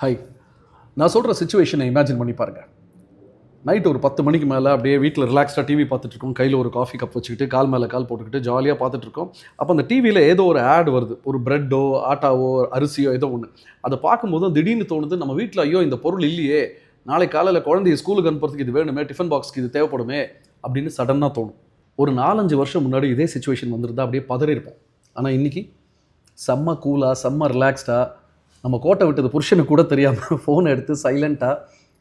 High, நான் சொல்கிற சிச்சுவேஷனை imagine பண்ணி பாருங்கள். நைட் ஒரு 10 மணிக்கு மேலே அப்படியே வீட்டில் ரிலாக்ஸ்டாக டிவி பார்த்துட்ருக்கோம், கையில் ஒரு காஃபி கப் வச்சுக்கிட்டு கால் மேலே கால் போட்டுக்கிட்டு ஜாலியாக பார்த்துட்ருக்கோம். அப்போ அந்த டிவியில் ஏதோ ஒரு ஆட் வருது, ஒரு ப்ரெட்டோ ஆட்டாவோ அரிசியோ ஏதோ ஒன்று. அதை பார்க்கும்போது திடீர்னு தோணுது, நம்ம வீட்டில் ஐயோ இந்த பொருள் இல்லையே, நாளைக்கு காலையில் குழந்தைய ஸ்கூலுக்கு அனுப்புறதுக்கு இது வேணுமே, டிஃபன் பாக்ஸ்க்கு இது தேவைப்படுமே அப்படின்னு சடனாக தோணும். ஒரு 4-5 வருஷம் முன்னாடி இதே சிச்சுவேஷன் வந்துருந்தா அப்படியே பதறி இருப்போம். ஆனால் இன்றைக்கி செம்ம கூலாக செம்ம ரிலாக்ஸ்டாக, நம்ம கோட்டை விட்டது புருஷனுக்கு கூட தெரியாமல் ஃபோனை எடுத்து சைலண்ட்டாக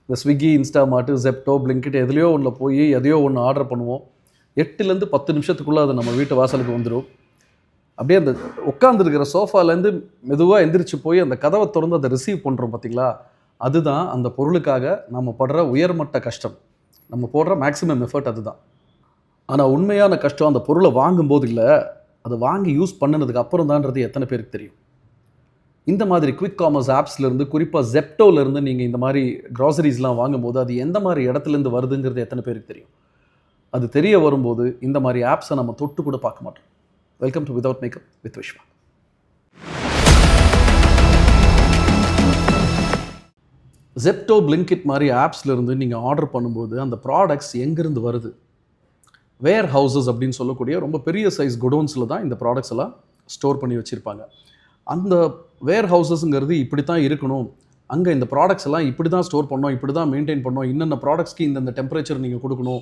இந்த ஸ்விக்கி, இன்ஸ்டாமார்ட், ஜெப்டோ, பிளிங்கிட் எதுலையோ ஒன்றில் போய் எதையோ ஒன்று ஆர்டர் பண்ணுவோம். 8லேருந்து 10 நிமிஷத்துக்குள்ளே அது நம்ம வீட்டு வாசலுக்கு வந்துடும். அப்படியே அந்த உட்காந்துருக்கிற சோஃபாலேருந்து மெதுவாக எந்திரிச்சு போய் அந்த கதவை திறந்து அதை ரிசீவ் பண்ணுறோம் பார்த்தீங்களா, அதுதான் அந்த பொருளுக்காக நம்ம படுற உயர்மட்ட கஷ்டம், நம்ம போடுற மேக்ஸிமம் எஃபர்ட் அதுதான். ஆனால் உண்மையான கஷ்டம் அந்த பொருளை வாங்கும்போது இல்லை, அதை வாங்கி யூஸ் பண்ணினதுக்கு அப்புறம் தான்றது எத்தனை பேருக்கு தெரியும்? இந்த மாதிரி குவிக் காமர்ஸ் ஆப்ஸ்லேருந்து, குறிப்பாக ஜெப்டோலேருந்து நீங்கள் இந்த மாதிரி க்ராசரிஸ்லாம் வாங்கும்போது அது எந்த மாதிரி இடத்துலேருந்து வருதுங்கிறது எத்தனை பேருக்கு தெரியும்? அது தெரிய வரும்போது இந்த மாதிரி ஆப்ஸை நம்ம தொட்டு கூட பார்க்க மாட்டோம். Welcome to without makeup with Vishwa. Zepto, Blinkit மாதிரி ஆப்ஸ்லேருந்து நீங்கள் ஆர்டர் பண்ணும்போது அந்த ப்ராடக்ட்ஸ் எங்கேருந்து வருது? வேர் ஹவுசஸ் அப்படின்னு சொல்லக்கூடிய ரொம்ப பெரிய சைஸ் குடோன்ஸில் தான் இந்த ப்ராடக்ட்ஸ் எல்லாம் ஸ்டோர் பண்ணி வச்சுருப்பாங்க. அந்த வேர் ஹவுசஸ்ங்கிறது இப்படி தான் இருக்கணும், அங்கே இந்த ப்ராடக்ட்ஸ் எல்லாம் இப்படி தான் ஸ்டோர் பண்ணோம், இப்படி தான் மெயின்டைன் பண்ணோம், இன்னென்ன ப்ராடக்ட்ஸ்க்கு இந்த டெம்பரேச்சர் நீங்கள் கொடுக்கணும்,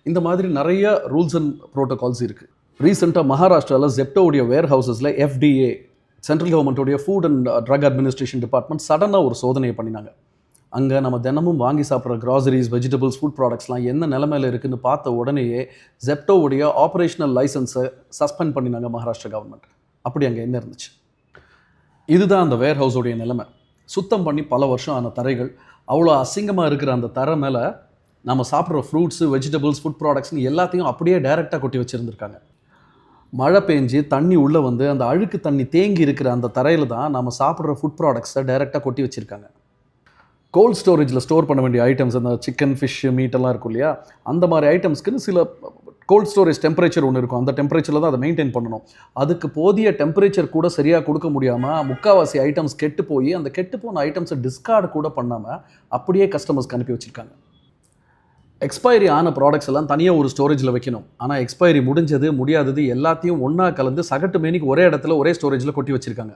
இந்த மாதிரி நிறைய ரூல்ஸ் அண்ட் ப்ரோட்டோகால்ஸ் இருக்குது. ரீசெண்டாக மகாராஷ்டிராவில் ஜெப்டோவுடைய வேர் ஹவுசஸில் FDA, சென்ட்ரல் கவர்மெண்ட்டோடைய food and drug administration department சடனாக ஒரு சோதனையை பண்ணினாங்க. அங்கே நம்ம தினமும் வாங்கி சாப்பிட்ற க்ராசரிஸ், வெஜிடபிள்ஸ், ஃபுட் ப்ராடக்ட்ஸ்லாம் என்ன நிலைமையில் இருக்குதுன்னு பார்த்த உடனேயே ஜெப்டோவுடைய ஆப்ரேஷனல் லைசன்ஸை சஸ்பெண்ட் பண்ணினாங்க மகாராஷ்டிரா கவர்மெண்ட். அப்படி அங்கே என்ன இருந்துச்சு? இதுதான் அந்த வேர் ஹவுஸோடைய நிலைமை. சுத்தம் பண்ணி பல வருஷம் ஆன தரைகள், அவ்வளோ அசிங்கமாக இருக்கிற அந்த தரை மேலே நம்ம சாப்பிட்ற ஃப்ரூட்ஸு, வெஜிடபிள்ஸ், ஃபுட் ப்ராடக்ட்ஸ்னு எல்லாத்தையும் அப்படியே டைரெக்டாக கொட்டி வச்சுருந்துருக்காங்க. மழை பெஞ்சு தண்ணி உள்ளே வந்து அந்த அழுக்கு தண்ணி தேங்கி இருக்கிற அந்த தரையில் தான் நம்ம சாப்பிட்ற ஃபுட் ப்ராடக்ட்ஸை டைரெக்டாக கொட்டி வச்சுருக்காங்க. கோல்ட் ஸ்டோரேஜில் ஸ்டோர் பண்ண வேண்டிய ஐட்டம்ஸ், அந்த சிக்கன், ஃபிஷ்ஷு, மீட்டெல்லாம் இருக்கும் இல்லையா, அந்த மாதிரி ஐட்டம்ஸ்க்குன்னு சில கோல்ட் ஸ்டோரேஜ் டெம்பரேச்சர் ஒன்று இருக்கும். அந்த டெம்பரேச்சரில் தான் அதை மெயின்டைன் பண்ணணும். அதுக்கு போதிய டெம்பரேச்சர் கூட சரியாக கொடுக்க முடியாமல் முக்கால்வாசி ஐட்டம்ஸ் கெட்டு போய் அந்த கெட்டு போன ஐட்டம்ஸை டிஸ்கார்டு கூட பண்ணாமல் அப்படியே கஸ்டமர்ஸ்க்கு அனுப்பி வச்சுருக்காங்க. எக்ஸ்பைரி ஆன ப்ராடக்ட்ஸ் எல்லாம் தனியாக ஒரு ஸ்டோரேஜில் வைக்கணும். ஆனால் எக்ஸ்பைரி முடிஞ்சது, முடியாதது எல்லாத்தையும் ஒன்றா கலந்து சகட்டு மேனிக்கு ஒரே இடத்துல ஒரே ஸ்டோரேஜில் கொட்டி வச்சுருக்காங்க.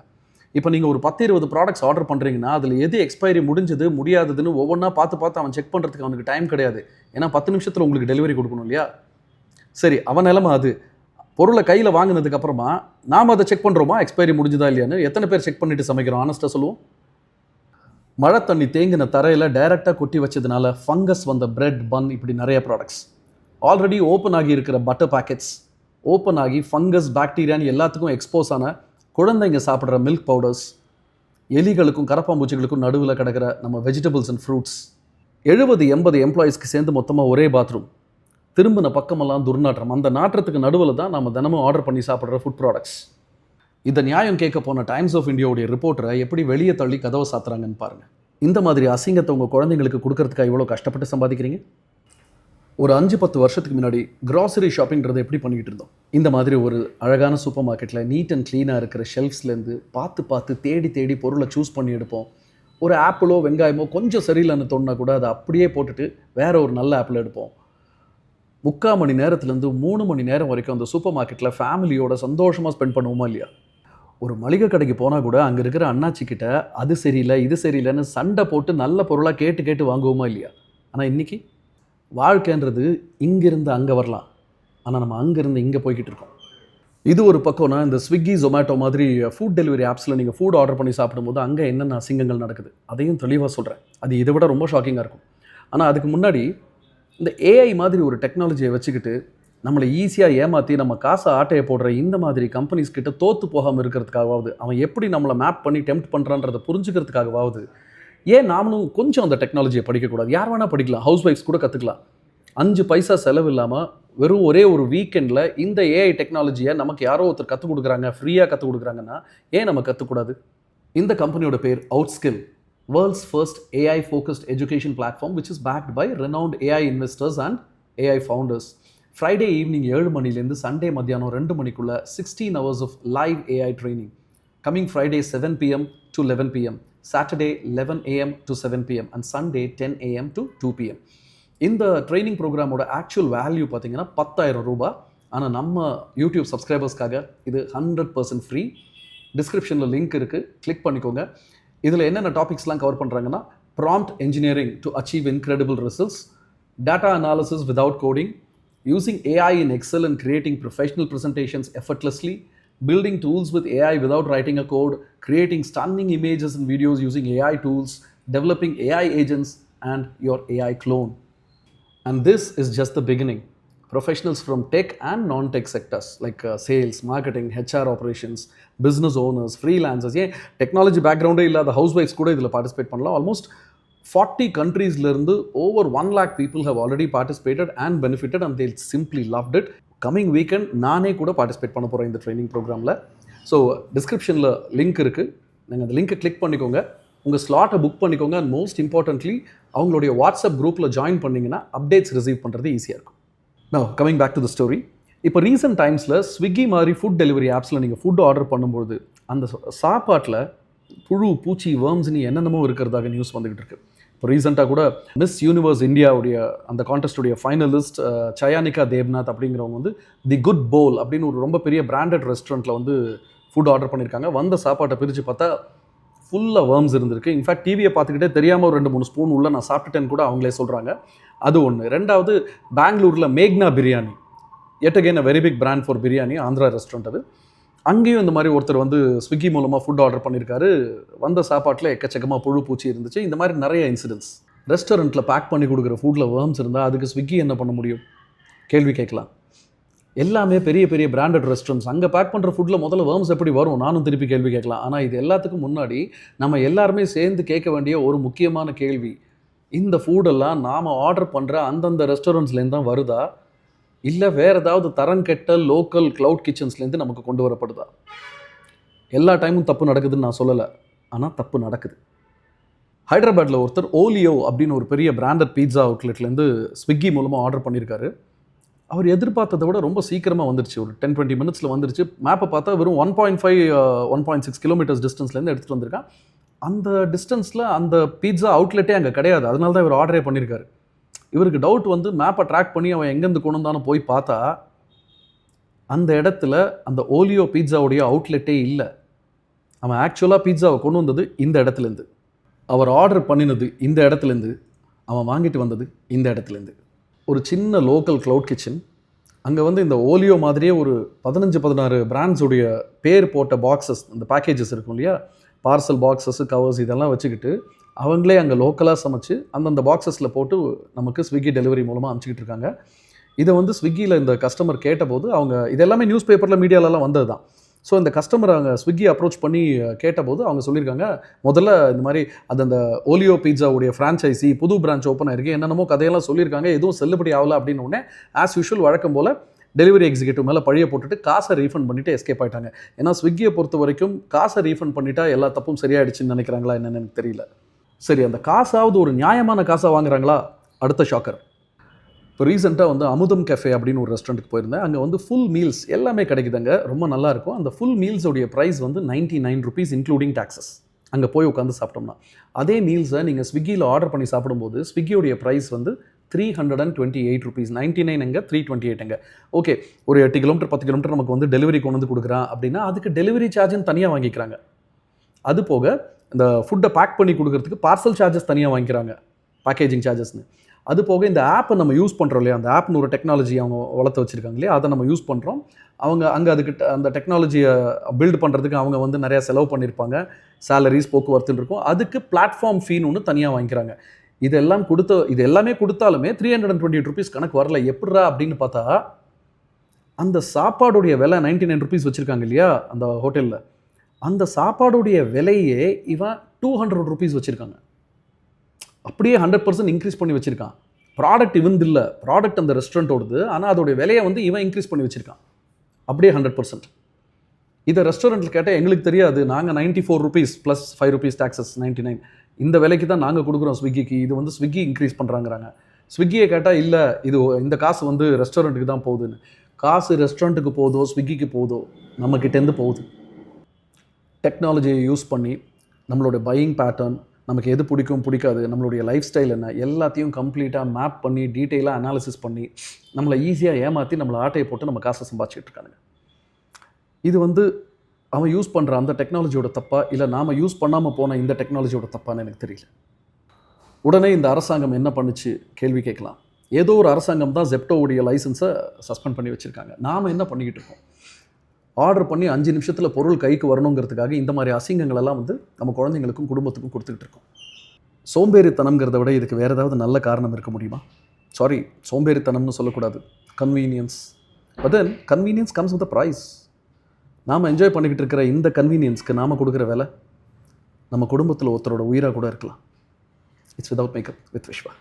இப்போ நீங்கள் ஒரு 10-20 ப்ராடக்ட்ஸ் ஆர்டர் பண்ணுறீங்கன்னா அதில் எது எக்ஸ்பைரி முடிஞ்சது, முடியாததுன்னு ஒவ்வொன்றா பார்த்து அவன் செக் பண்ணுறதுக்கு அவனுக்கு டைம் கிடையாது. ஏன்னா 10 நிமிஷத்தில் உங்களுக்கு டெலிவரி கொடுக்கணும் இல்லையா? சரி, அவன் நிலைமை அது. பொருளை கையில் வாங்கினதுக்கப்புறமா நாம் அதை செக் பண்ணுறோமா எக்ஸ்பைரி முடிஞ்சுதா இல்லையான்னு? எத்தனை பேர் செக் பண்ணிவிட்டு சமைக்கிறோம்? ஆனஸ்ட்டாக சொல்லுவோம். மழை தண்ணி தேங்கின தரையில் டைரெக்டாக கொட்டி வச்சதுனால ஃபங்கஸ் வந்த பிரெட், பன், இப்படி நிறைய ப்ராடக்ட்ஸ். ஆல்ரெடி ஓப்பன் ஆகி இருக்கிற பட்டர் பேக்கெட்ஸ் ஓப்பன் ஆகி ஃபங்கஸ், பாக்டீரியான்னு எல்லாத்துக்கும் எக்ஸ்போஸ் ஆன குழந்தைங்க சாப்பிட்ற மில்க் பவுடர்ஸ், எலிகளுக்கும் கரப்பாம்பூச்சிகளுக்கும் நடுவில் கிடக்கிற நம்ம வெஜிடபிள்ஸ் அண்ட் ஃப்ரூட்ஸ். 70-80 எம்ப்ளாயீஸ்க்கு சேர்ந்து மொத்தமாக ஒரே பாத்ரூம், திரும்பின பக்கமெல்லாம் துர்நாற்றம். அந்த நாற்றத்துக்கு நடுவில் தான் நம்ம தினமும் ஆர்டர் பண்ணி சாப்பிட்ற ஃபுட் ப்ராடக்ட்ஸ். இந்த நியாயம் கேட்க போன டைம்ஸ் ஆஃப் இந்தியாவுடைய ரிப்போர்ட்டரை எப்படி வெளியே தள்ளி கதவை சாத்துறாங்கன்னு பாருங்கள். இந்த மாதிரி அசிங்கத்தை உங்கள் குழந்தைங்களுக்கு கொடுக்கறதுக்காக இவ்வளோ கஷ்டப்பட்டு சம்பாதிக்கிறீங்க? ஒரு 5-10 வருஷத்துக்கு முன்னாடி கிராசரி ஷாப்பிங்கிறத எப்படி பண்ணிக்கிட்டு இருந்தோம்? இந்த மாதிரி ஒரு அழகான சூப்பர் மார்க்கெட்டில் நீட் அண்ட் க்ளீனாக இருக்கிற ஷெல்ஃப்ஸ்லேருந்து பார்த்து தேடி பொருளை சூஸ் பண்ணி எடுப்போம். ஒரு ஆப்பிளோ வெங்காயமோ கொஞ்சம் சரியில்லைன்னு தோணுனா கூட அதை அப்படியே போட்டுட்டு வேற ஒரு நல்ல ஆப்பிள் எடுப்போம். 3/4 மணி நேரத்துலேருந்து 3 மணி நேரம் வரைக்கும் அந்த சூப்பர் மார்க்கெட்டில் ஃபேமிலியோட சந்தோஷமாக ஸ்பெண்ட் பண்ணுவோமா இல்லையா? ஒரு மளிகை கடைக்கு போனால் கூட அங்கே இருக்கிற அண்ணாச்சிக்கிட்ட அது சரியில்லை, இது சரியில்லைன்னு சண்டை போட்டு நல்ல பொருளாக கேட்டு வாங்குவோமா இல்லையா? ஆனால் இன்றைக்கி வாழ்க்கைன்றது இங்கேருந்து அங்கே வரலாம், ஆனால் நம்ம அங்கேருந்து இங்கே போய்கிட்டு இருக்கோம். இது ஒரு பக்கம்னா, இந்த ஸ்விக்கி, ஜொமேட்டோ மாதிரி ஃபுட் டெலிவரி ஆப்ஸில் நீங்கள் ஃபுட் ஆர்டர் பண்ணி சாப்பிடும்போது அங்கே என்னென்ன அசிங்கங்கள் நடக்குது அதையும் தெளிவாக சொல்கிறேன். அது இதை விட ரொம்ப ஷாக்கிங்காக இருக்கும். ஆனால் அதுக்கு முன்னாடி இந்த AI மாதிரி ஒரு டெக்னாலஜியை வச்சுக்கிட்டு நம்மளை ஈஸியாக ஏமாற்றி நம்ம காசை ஆட்டையை போடுற இந்த மாதிரி கம்பெனிஸ் கிட்ட தோற்று போகாமல் இருக்கிறதுக்காகவாவது, அவன் எப்படி நம்மளை மேப் பண்ணி டெம்ப்ட் பண்ணுறான்றதை புரிஞ்சுக்கிறதுக்காகவாவது ஏன் நாமளும் கொஞ்சம் அந்த டெக்னாலஜியை படிக்கக்கூடாது? யார் வேணால் படிக்கலாம், ஹவுஸ் ஒய்ஃப்ஸ் கூட கற்றுக்கலாம். 5 பைசா செலவு இல்லாமல் வெறும் ஒரே ஒரு வீக்கெண்டில் இந்த AI டெக்னாலஜியை நமக்கு யாரோ ஒருத்தர் கற்றுக் கொடுக்குறாங்க, ஃப்ரீயாக கற்றுக் கொடுக்குறாங்கன்னா ஏன் நம்ம கற்றுக்கூடாது? இந்த கம்பெனியோட பேர் அவுட்ஸ்கில், world's first AI-focused education platform which is backed by renowned AI investors and AI founders. Friday evening 7 மணிலேருந்து Sunday மத்தியானம் 2 மணிக்குள்ள 16 hours of live AI training. Coming Friday 7 p.m. to 11 p.m. Saturday 11 a.m. to 7 p.m. and Sunday 10 a.m. to 2 p.m. இந்த training ப்ரோக்ராமோட actual value பார்த்தீங்கன்னா 10,000 ரூபாய். ஆனால் நம்ம YouTube சப்ஸ்கிரைபர்ஸ்க்காக இது 100% free. டிஸ்கிரிப்ஷனில் லிங்க் இருக்குது, கிளிக் பண்ணிக்கோங்க. இதில் என்னென்ன டாபிக்ஸ்லாம் கவர் பண்ணுறாங்கன்னா, prompt engineering to achieve incredible results, data analysis without coding, using AI in Excel and creating professional presentations effortlessly, building tools with AI without writing a code, creating stunning images and videos using AI tools, developing AI agents, and your AI clone. And this is just the beginning. Professionals from tech and non-tech sectors like sales, marketing, HR operations, business owners, freelancers, technology background இல்லாத housewives கூட இதில் participate பண்ணலாம். Almost 40 countries-ல over 1 lakh people have already participated and benefited and they simply loved it. Coming weekend நானே கூட participate பண்ண போகிறேன் இந்த training ப்ரோக்ராமில். ஸோ டிஸ்கிரிப்ஷனில் லிங்க் இருக்குது, நீங்கள் அந்த லிங்க்கை கிளிக் பண்ணிக்கோங்க, உங்கள் ஸ்லாட்டை புக் பண்ணிக்கோங்க. அண்ட் மோஸ்ட் இம்பார்ட்டன்ட்லி அவங்களுடைய வாட்ஸ்அப் குரூப்பில் ஜாயின் பண்ணிங்கன்னா அப்டேட்ஸ் ரிசீவ் பண்ணுறது ஈஸியாக இருக்கும். No coming back to the story. இப்போ ரீசெண்ட் டைம்ஸில் ஸ்விக்கி மாதிரி ஃபுட் டெலிவரி ஆப்ஸில் நீங்கள் ஃபுட் ஆர்டர் பண்ணும்போது அந்த சாப்பாட்டில் புழு, பூச்சி, வேர்ம்ஸ்னு என்னென்னமோ இருக்கிறதாக நியூஸ் வந்துக்கிட்டு இருக்குது. இப்போ ரீசெண்டாக கூட மிஸ் யூனிவர்ஸ் இந்தியாவுடைய அந்த கான்டெஸ்ட்டுடைய ஃபைனலிஸ்ட் சயானிகா தேவ்நாத் அப்படிங்கிறவங்க வந்து தி குட் போல் அப்படின்னு ஒரு ரொம்ப பெரிய பிராண்டட் ரெஸ்டாரண்ட்டில் வந்து ஃபுட் ஆர்டர் பண்ணியிருக்காங்க. வந்த சாப்பாட்டை பிரித்து பார்த்தா ஃபுல்லாக வேர்ம்ஸ் இருந்திருக்கு. இன்ஃபேக்ட் டிவியை பார்த்துக்கிட்டே தெரியாமல் ஒரு 2-3 ஸ்பூன் உள்ள நான் சாப்பிட்டுட்டேன்னு கூட அவங்களே சொல்கிறாங்க. அது ஒன்று. ரெண்டாவது, பெங்களூரில் மேக்னா biryani, yet again a very big brand for biryani, Andhra restaurant அது. அங்கேயும் இந்த மாதிரி ஒருத்தர் வந்து ஸ்விக்கி மூலமாக ஃபுட் ஆர்டர் பண்ணியிருக்காரு. வந்த சாப்பாட்டில் எக்கச்சக்கமாக புழு, பூச்சி இருந்துச்சு. இந்த மாதிரி நிறைய இன்சிடென்ட்ஸ். ரெஸ்டாரண்ட்டில் பேக் பண்ணி கொடுக்குற ஃபுட்டில் வேர்ம்ஸ் இருந்தால் அதுக்கு ஸ்விக்கி என்ன பண்ண முடியும்? கேள்வி கேட்கலாம். எல்லாமே பெரிய பெரிய பிராண்டட் ரெஸ்டாரண்ட்ஸ், அங்கே பேக் பண்ணுற ஃபுட்டில் முதல்ல வேர்ம்ஸ் எப்படி வரும்? நானும் திருப்பி கேள்வி கேட்கலாம். ஆனால் இது எல்லாத்துக்கும் முன்னாடி நம்ம எல்லாருமே சேர்ந்து கேட்க வேண்டிய ஒரு முக்கியமான கேள்வி, இந்த ஃபுட்டெல்லாம் நாம் ஆர்டர் பண்ணுற அந்தந்த ரெஸ்டாரண்ட்ஸ்லேருந்து தான் வருதா, இல்லை வேறு ஏதாவது தரங்கெட்ட லோக்கல் க்ளவுட் கிச்சன்ஸ்லேருந்து நமக்கு கொண்டு வரப்படுதா? எல்லா டைமும் தப்பு நடக்குதுன்னு நான் சொல்லலை, ஆனால் தப்பு நடக்குது. ஹைதராபாத்தில் ஒருத்தர் ஓலியோ அப்படின்னு ஒரு பெரிய பிராண்டட் பீட்சா அவுட்லெட்லேருந்து ஸ்விக்கி மூலமாக ஆர்டர் பண்ணியிருக்காரு. அவர் எதிர்பார்த்ததை விட ரொம்ப சீக்கிரமாக வந்துருச்சு. ஒரு 10-20 மினிட்ஸில் வந்துருச்சு. மேப்பை பார்த்தா வெறும் 1.5-1.6 கிலோமீட்டர்ஸ் டிஸ்டன்ஸ்லேருந்து எடுத்துகிட்டு வந்திருக்கான். அந்த டிஸ்டன்ஸில் அந்த பீட்சா அவுட்லெட்டே அங்கே கிடையாது. அதனால தான் இவர் ஆர்டரே பண்ணியிருக்காரு. இவருக்கு டவுட் வந்து மேப்பை ட்ராக் பண்ணி அவன் எங்கேருந்து கொண்டு வந்தானு போய் பார்த்தா அந்த இடத்துல அந்த ஓலியோ பீட்சாவுடைய அவுட்லெட்டே இல்லை. அவன் ஆக்சுவலாக பீட்சாவை கொண்டு வந்தது இந்த இடத்துலேருந்து, அவர் ஆர்டர் பண்ணினது இந்த இடத்துலேருந்து, அவன் வாங்கிட்டு வந்தது இந்த இடத்துலேருந்து. ஒரு சின்ன லோக்கல் க்ளவுட் கிச்சன். அங்கே வந்து இந்த ஓலியோ மாதிரியே ஒரு 15-16 பிராண்ட்ஸுடைய பேர் போட்ட பாக்ஸஸ், இந்த பேக்கேஜஸ் இருக்கும் இல்லையா, பார்சல் பாக்ஸஸ், கவர்ஸ், இதெல்லாம் வச்சுக்கிட்டு அவங்களே அங்கே லோக்கலாக சமைச்சு அந்தந்த பாக்ஸஸில் போட்டு நமக்கு ஸ்விக்கி டெலிவரி மூலமாக அனுப்பிச்சிக்கிட்டு இருக்காங்க. இதை வந்து ஸ்விக்கியில் இந்த கஸ்டமர் கேட்டபோது, அவங்க இதெல்லாமே நியூஸ் பேப்பரில் மீடியாலலாம் வந்தது தான். ஸோ இந்த கஸ்டமர் அங்கே ஸ்விக்கி அப்ரோச் பண்ணி கேட்டபோது அவங்க சொல்லியிருக்காங்க, முதல்ல இந்த மாதிரி அந்த ஓலியோ பீட்சாவுடைய ஃப்ரான்ச்சைசி புது பிரான்ச் ஓப்பன் ஆயிருக்கு, என்னென்னமோ கதையெல்லாம் சொல்லியிருக்காங்க, எதுவும் செல்லுபடி ஆகலை அப்படின்னு உடனே ஆஸ் யூஷுவல் வழக்கம் போல் டெலிவரி எக்ஸிக்யூட்டிவ் மேலே பழிய போட்டுட்டு காசை ரீஃபண்ட் பண்ணிவிட்டு எஸ்கேப் ஆகிட்டாங்க. ஏன்னா ஸ்விக்கியை பொறுத்த வரைக்கும் காசை ரீஃபண்ட் பண்ணிட்டா எல்லா தப்பும் சரியாயிடுச்சுன்னு நினைக்கிறாங்களா என்னென்னு எனக்கு தெரியல. சரி, அந்த காசாவது ஒரு நியாயமான காசாக வாங்குறாங்களா? அடுத்த ஷாக்கர். இப்போ ரீசெண்டாக வந்து அமுதம் கெஃபே அப்படின்னு ஒரு ரெஸ்டாரண்ட்டுக்கு போயிருந்தேன். அங்கே வந்து ஃபுல் மீல்ஸ் எல்லாமே கிடைக்குதுங்க, ரொம்ப நல்லாயிருக்கும். அந்த ஃபுல் மீல்ஸோடைய ப்ரைஸ் வந்து 99 rupees இன்க்ளூடிங் டாக்ஸஸ். அங்கே போய் உட்காந்து சாப்பிட்டோம்னா அதே மீல்ஸை நீங்கள் ஸ்விக்கியில் ஆர்டர் பண்ணி சாப்பிடும்போது ஸ்விக்கியோடைய ப்ரைஸ் வந்து 328 rupees. 99 எங்கே, 328 எங்கே? ஓகே, ஒரு 8 கிலோமீட்டர் 10 கிலோமீட்டர் நமக்கு வந்து டெலிவரி கொண்டு வந்து கொடுக்குறான் அப்படின்னா அதுக்கு டெலிவரி சார்ஜுன்னு தனியாக வாங்கிக்கிறாங்க. அது போக இந்த ஃபுட்டை பேக் பண்ணி கொடுக்குறதுக்கு பார்சல் சார்ஜஸ் தனியாக வாங்கிக்கிறாங்க, பேக்கேஜிங் சார்ஜஸ்னு. அது போக இந்த ஆப்பை நம்ம யூஸ் பண்ணுறோம் இல்லையா, அந்த ஆப்னு ஒரு டெக்னாலஜி அவங்க வளர்த்து வச்சுருக்காங்க இல்லையா, அதை நம்ம யூஸ் பண்ணுறோம். அவங்க அங்கே அதுக்கு அந்த டெக்னாலஜியை பில்ட் பண்ணுறதுக்கு அவங்க வந்து நிறையா செலவு பண்ணியிருப்பாங்க, சேலரிஸ், போக்குவரத்துன்னு இருக்கும். அதுக்கு பிளாட்ஃபார்ம் ஃபீன்னு ஒன்று தனியாக வாங்கிக்கிறாங்க. இது எல்லாமே கொடுத்தாலுமே 328 rupees கணக்கு வரல. எப்படிரா அப்படின்னு பார்த்தா, அந்த சாப்பாடுடைய விலை 99 rupees வச்சுருக்காங்க இல்லையா அந்த ஹோட்டலில், அந்த சாப்பாடுடைய விலையே இவன் 200 rupees வச்சுருக்காங்க. அப்படியே 100% இன்க்ரீஸ் பண்ணி வச்சுருக்கான். ப்ராடக்ட் இவன் இல்லை, ப்ராடக்ட் அந்த ரெஸ்டாரண்ட்டோடது, ஆனால் அதோடைய விலையை வந்து இவன் இன்க்ரீஸ் பண்ணி வச்சுருக்கான் அப்படியே 100%. இதை ரெஸ்டாரண்ட்டில் கேட்டால் எங்களுக்கு தெரியாது, நாங்கள் 94 rupees ப்ளஸ் 5 rupees டாக்ஸஸ் 99, இந்த விலைக்கு தான் நாங்கள் கொடுக்குறோம் ஸ்விக்கிக்கு, இது வந்து ஸ்விக்கி இன்க்ரீஸ் பண்ணுறாங்கிறாங்க. ஸ்விக்கியை கேட்டால் இல்லை, இது இந்த காசு வந்து ரெஸ்டாரண்ட்டுக்கு தான் போகுதுன்னு. காசு ரெஸ்டாரண்ட்டுக்கு போதோ ஸ்விக்கிக்கு போதோ நம்மக்கிட்டேருந்து போகுது. டெக்னாலஜியை யூஸ் பண்ணி நம்மளோட பையிங் பேட்டர்ன், நமக்கு எது பிடிக்கும் பிடிக்காது, நம்மளுடைய லைஃப் ஸ்டைல் என்ன, எல்லாத்தையும் கம்ப்ளீட்டாக மேப் பண்ணி டீட்டெயிலாக அனாலிசிஸ் பண்ணி நம்மளை ஈஸியாக ஏமாற்றி நம்மளை ஆட்டையை போட்டு நம்ம காசை சம்பாதிச்சிட்டு இருக்கானுங்க. இது வந்து அவன் யூஸ் பண்ணுற அந்த டெக்னாலஜியோட தப்பா, இல்லை நாம் யூஸ் பண்ணாமல் போன இந்த டெக்னாலஜியோட தப்பான்னு எனக்கு தெரியல. உடனே இந்த அரசாங்கம் என்ன பண்ணுச்சு கேள்வி கேட்கலாம். ஏதோ ஒரு அரசாங்கம் தான் ஜெப்டோவுடைய லைசன்ஸை சஸ்பெண்ட் பண்ணி வச்சுருக்காங்க. நாம் என்ன பண்ணிக்கிட்டு இருக்கோம்? ஆர்டர் பண்ணி 5 நிமிஷத்தில் பொருள் கைக்கு வரணுங்கிறதுக்காக இந்த மாதிரி அசிங்கங்களெல்லாம் வந்து நம்ம குழந்தைங்களுக்கும் குடும்பத்துக்கும் கொடுத்துக்கிட்டு இருக்கோம். சோம்பேறித்தனம்ங்கிறத விட இதுக்கு வேறு ஏதாவது நல்ல காரணம் இருக்க முடியுமா? சாரி, சோம்பேறித்தனம்னு சொல்லக்கூடாது, convenience. But then convenience comes with a price. நாம் என்ஜாய் பண்ணிக்கிட்டு இருக்கிற இந்த கன்வீனியன்ஸ்க்கு நாம் கொடுக்குற விலை நம்ம குடும்பத்தில் ஒருத்தரோட உயிராக கூட இருக்கலாம். It's without makeup with Vishwa.